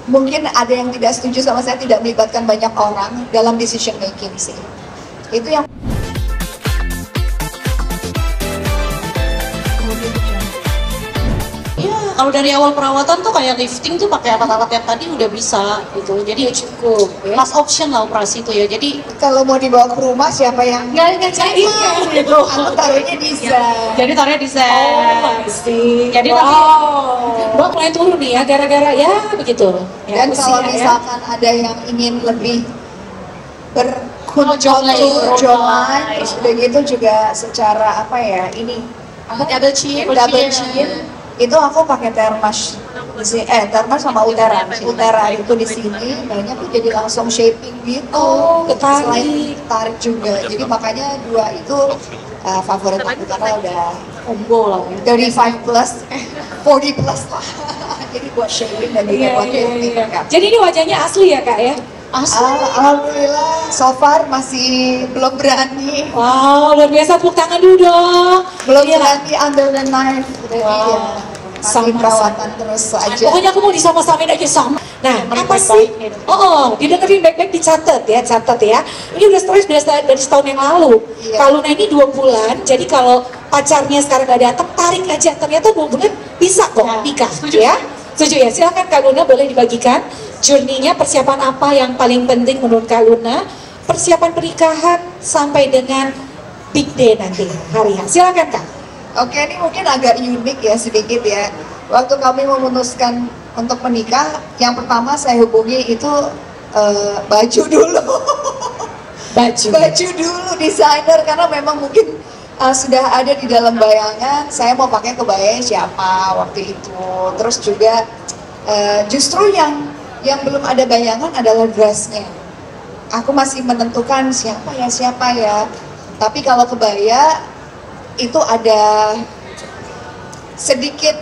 mungkin ada yang tidak setuju sama saya tidak melibatkan banyak orang dalam decision making sih. Itu yang Kalau dari awal perawatan tuh kayak lifting tuh pakai alat-alat yang tadi udah bisa gitu, jadi cukup. Last option lah operasi itu ya. Jadi kalau mau dibawa ke rumah siapa yang nggak cari gitu. Aku taruhnya di Zen. Jadi taruhnya di Zen. Oh, pasti. Jadi nanti Mbak mulai turun nih ya, gara-gara ya begitu. Ya, Dan kalau misalkan ada yang ingin lebih berkontur jawline, terus udah gitu juga secara apa ya ini double chin. Itu aku pakai Thermas di sini, Thermas sama Utera itu di sini banyak tuh jadi langsung shaping gitu. Selain tarik juga, jadi makanya dua itu favorit aku karena udah combo lah ya. 35 plus 40 plus lah. Jadi buat shaping dan juga buat lifting. Jadi ini wajahnya asli ya kak ya? Alhamdulillah, so far masih belum berani. Wow, luar biasa, tepuk tangan dulu dong. Belum berani under the knife. Wow. Masih perawatan terus aja. Pokoknya aku mau disama-samain aja sama. Nah, apa sih? Didengerin baik-baik, dicatat ya, Ini udah stres dari setahun yang lalu. Kalau ini 2 bulan, jadi kalau pacarnya sekarang nggak datang, tarik aja. Ternyata 2 bulan bisa kok nikah, ya? Setuju ya? Silakan Kak Luna, boleh dibagikan journey-nya, persiapan apa yang paling penting menurut Kak Luna, persiapan pernikahan sampai dengan big day nanti, hari H. Silakan Kak. Oke, ini mungkin agak unik ya sedikit ya. Waktu kami memutuskan untuk menikah, yang pertama saya hubungi itu baju dulu. Baju dulu, desainer, karena memang mungkin sudah ada di dalam bayangan saya mau pakai kebaya siapa waktu itu. Terus juga justru yang belum ada bayangan adalah dressnya. Aku masih menentukan siapa ya. Tapi kalau kebaya itu ada sedikit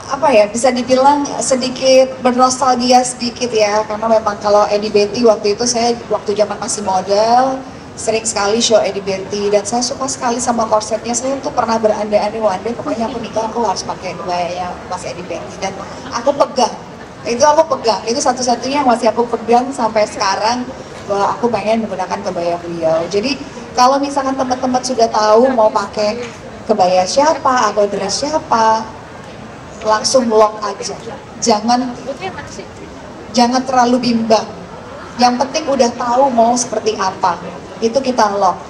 apa ya, bisa dibilang sedikit bernostalgia sedikit ya, karena memang kalau Eddie Betty waktu itu saya waktu zaman masih model sering sekali show Eddie Betty dan saya suka sekali sama korsetnya. Saya tuh pernah berandai-andai one day pokoknya aku nikah aku harus pakai kebayanya Mas Eddie Betty dan aku pegang itu satu-satunya yang masih aku pegang sampai sekarang bahwa aku pengen menggunakan kebaya beliau. Jadi kalau misalkan teman-teman sudah tahu mau pakai kebaya siapa atau dress siapa, langsung lock aja. Jangan terlalu bimbang. Yang penting udah tahu mau seperti apa. Itu kita lock.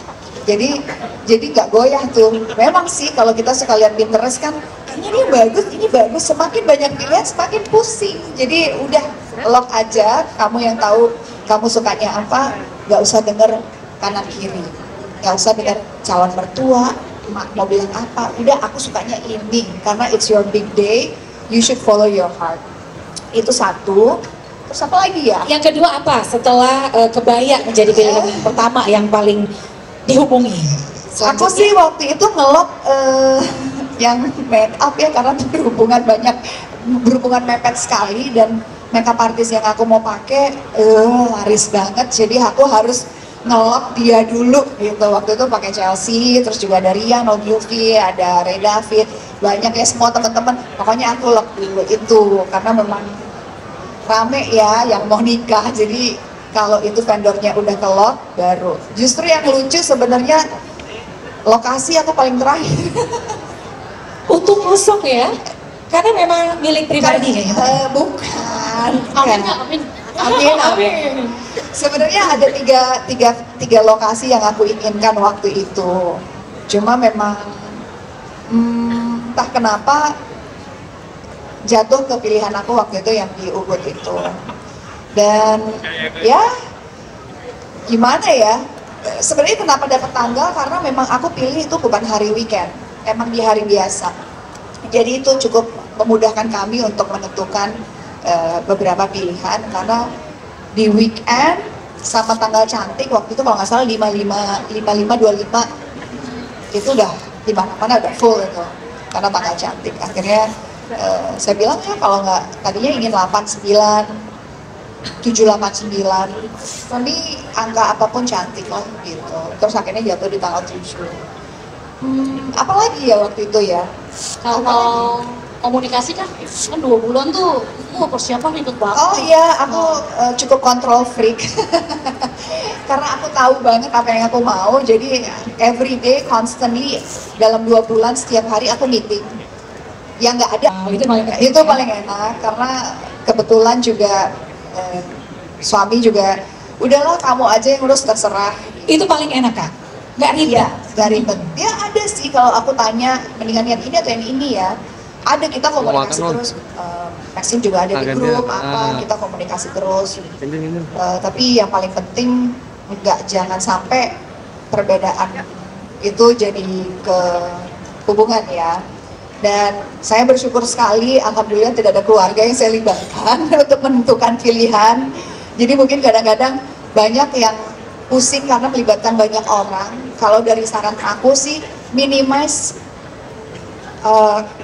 Jadi nggak goyah tuh. Memang sih kalau kita sekalian Pinterest kan, kayaknya ini bagus. Semakin banyak pilihan semakin pusing. Jadi udah lock aja. Kamu yang tahu kamu sukanya apa, nggak usah denger kanan kiri. Nggak usah dengar calon mertua, mau bilang apa, udah aku sukanya ini karena it's your big day, you should follow your heart. Itu satu. Terus apa lagi ya? Yang kedua apa setelah kebaya menjadi pilihan pertama yang paling dihubungi? Aku sih waktu itu ngelok yang make up ya, karena berhubungan mepet sekali dan makeup artist yang aku mau pakai laris banget, jadi aku harus ngelok dia dulu gitu. Waktu itu pakai Chelsea, terus juga ada Rian, Ogilvy, ada Ray David, banyak ya semua teman-teman. Pokoknya aku lock dulu itu karena memang rame ya yang mau nikah. Jadi kalau itu vendornya udah ke lock baru. Justru yang lucu sebenarnya lokasi aku paling terakhir. Untung kosong ya, karena memang milik pribadi ya. Bukan. Amin. Sebenarnya ada tiga lokasi yang aku inginkan waktu itu. Cuma memang entah kenapa jatuh ke pilihan aku waktu itu yang di Ubud itu. Dan ya gimana ya? Sebenarnya kenapa dapat tanggal karena memang aku pilih itu bukan hari weekend, emang di hari biasa. Jadi itu cukup memudahkan kami untuk menentukan beberapa pilihan karena di weekend sama tanggal cantik waktu itu kalau nggak salah 25 itu udah di mana-mana udah full itu karena tanggal cantik. Akhirnya saya bilang ya kalau nggak, tadinya ingin 89 789 tapi angka apapun cantik lah gitu. Terus akhirnya jatuh di tanggal 7. Apalagi ya waktu itu ya? Kalau komunikasi kan 2 bulan tuh persiapan ribet banget. Oh iya, aku cukup kontrol freak. Karena aku tahu banget apa yang aku mau, jadi every day, constantly, dalam 2 bulan, setiap hari aku meeting. Yang nggak ada, itu paling enak, karena kebetulan juga suami juga, udahlah kamu aja yang urus, terserah. Itu paling enak Kak? Nggak ribet? Iya, nggak ribet. Ya ada sih, kalau aku tanya, mendingan yang ini atau yang ini ya. Ada, kita komunikasi terus, Maxim juga ada di grup, kita komunikasi terus. Tapi yang paling penting, jangan sampai perbedaan itu jadi ke hubungan ya. Dan saya bersyukur sekali, alhamdulillah tidak ada keluarga yang saya libatkan untuk menentukan pilihan. Jadi mungkin kadang-kadang banyak yang pusing karena melibatkan banyak orang. Kalau dari saran aku sih, minimize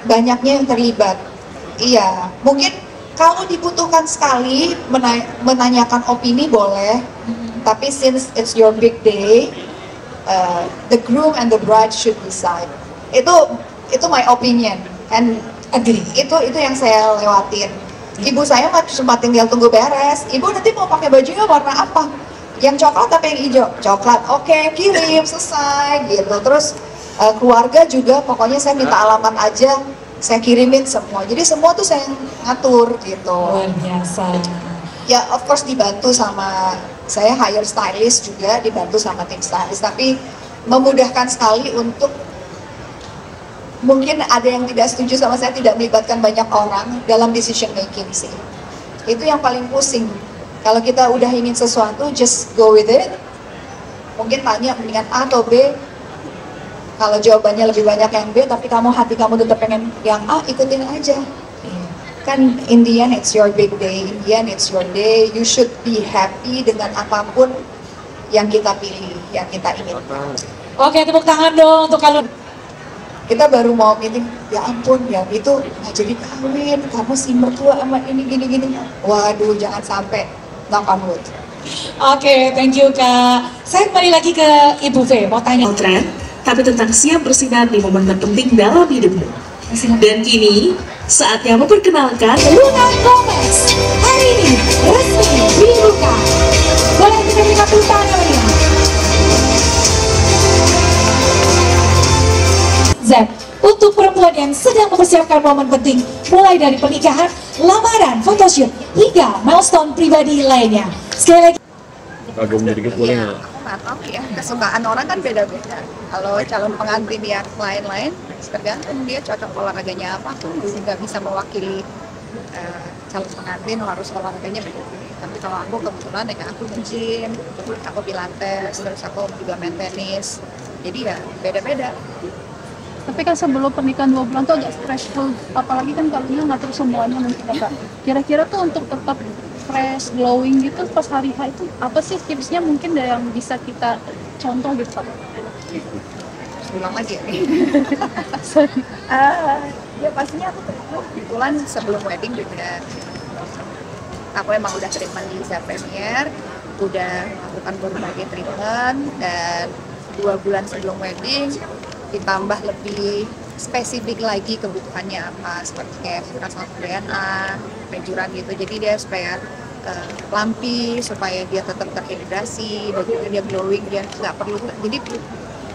banyaknya yang terlibat. Iya, mungkin kalau dibutuhkan sekali menanyakan opini boleh, tapi since it's your big day, the groom and the bride should decide. Itu my opinion, and agree. Itu yang saya lewatin. Ibu saya cuma tinggal tunggu beres. Ibu nanti mau pakai bajunya warna apa? Yang coklat apa yang hijau? Coklat. Oke, kirim, selesai gitu. Terus keluarga juga, pokoknya saya minta alamat aja, saya kirimin semua. Jadi semua tuh saya ngatur gitu. Luar biasa. Ya of course dibantu sama, saya hire stylist juga, dibantu sama tim stylist. Tapi memudahkan sekali untuk, mungkin ada yang tidak setuju sama saya tidak melibatkan banyak orang dalam decision making sih. Itu yang paling pusing. Kalau kita udah ingin sesuatu, just go with it. Mungkin tanya mendingan A atau B. Kalau jawabannya lebih banyak yang B, tapi hati kamu tetap pengen yang A, ikutin aja. Kan in the end it's your big day, in the end it's your day. You should be happy dengan apapun yang kita pilih, yang kita inginkan. Oke, tepuk tangan dong untuk kalau kita baru mau meeting, ya ampun ya itu nggak jadi kawin, kamu si mertua sama ini gini. Waduh, jangan sampai, knock on wood. Oke, thank you Kak. Saya kembali lagi ke Ibu V, mau tanya. Tren, tapi tentang siap bersinar di momen terpenting dalam hidupmu. Dan kini, saatnya memperkenalkan Luna Gomez hari ini resmi dibuka. Boleh kita berikan tepuk tangan meriah. Z, untuk perempuan yang sedang mempersiapkan momen penting, mulai dari pernikahan, lamaran, photoshoot, hingga milestone pribadi lainnya. Sekali lagi. Agak sedikit boleh nggak? Aku nggak tahu ya, kesukaan orang kan beda-beda. Kalau calon pengantin yang lain-lain, tergantung dia cocok olahraganya apa, tuh nggak bisa mewakili calon pengantin harus olahraganya begini. Tapi kalau aku kebetulan ya aku nge-gym, aku pilates, terus aku juga main tenis. Jadi ya beda-beda. Tapi kan sebelum pernikahan 2 bulan tuh agak stressful, apalagi kan kalau dia ngatur semuanya mungkin ya Kak. Kira-kira tuh untuk tetap fresh, glowing gitu pas hari H itu apa sih tipsnya mungkin yang bisa kita contoh gitu Kak? Ulang lagi ya nih. Ya pastinya aku kebetulan sebelum wedding juga aku emang udah treatment di Zar Premier, udah melakukan berbagai treatment, dan 2 bulan sebelum wedding ditambah lebih spesifik lagi kebutuhannya apa, seperti kayak transfer DNA, penjuran gitu. Jadi dia supaya lampi, supaya dia tetap terhidrasi, dan dia glowing, dia nggak perlu, jadi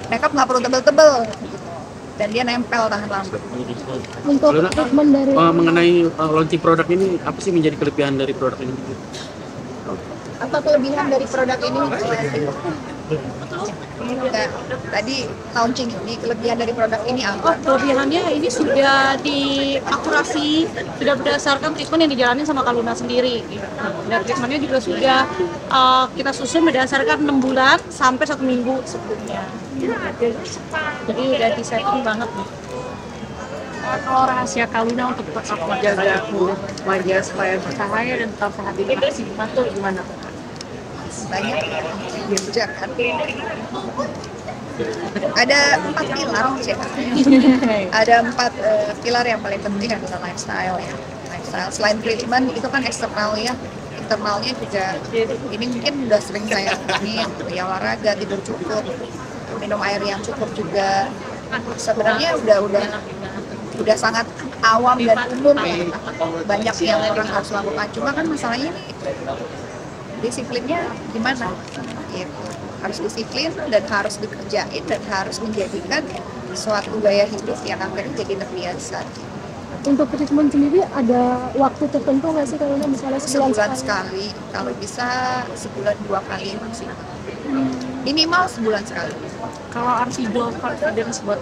makeup nggak perlu tebel-tebel gitu. Dan dia nempel tahan lama. Untuk treatment dari mengenai launching produk ini, apa sih menjadi kelebihan dari produk ini? Apa kelebihan dari produk ini? Nah, tadi launching ini, kelebihan dari produk ini apa? Kelebihannya ini sudah diakurasi, sudah berdasarkan treatment yang dijalani sama Kak Luna sendiri. Dan treatmentnya juga sudah kita susun berdasarkan 6 bulan sampai 1 minggu sebelumnya. Jadi udah di-setting banget nih. Kalau rahasia Kak Luna untuk tetap menjaga wajah supaya bercahaya dan tetap sehat di gimana tuh? Banyak ya, kan? Ada 4 pilar, ada 4 pilar yang paling penting adalah lifestyle ya. Lifestyle selain treatment itu kan eksternal ya, internalnya juga. Ini mungkin udah sering saya omongin, ya olahraga, tidur cukup, minum air yang cukup juga. Sebenarnya udah sangat awam dan umum ya, banyak yang orang harus lakukan. Cuma kan masalahnya nih disiplinnya gimana? Gitu. Harus disiplin dan harus dikerjain dan harus menjadikan suatu gaya hidup yang akhirnya jadi terbiasa. Untuk treatment sendiri ada waktu tertentu nggak sih kalau misalnya Sebulan sekali, kalau bisa sebulan 2 kali maksimal. Minimal sebulan sekali. Kalau confidence buat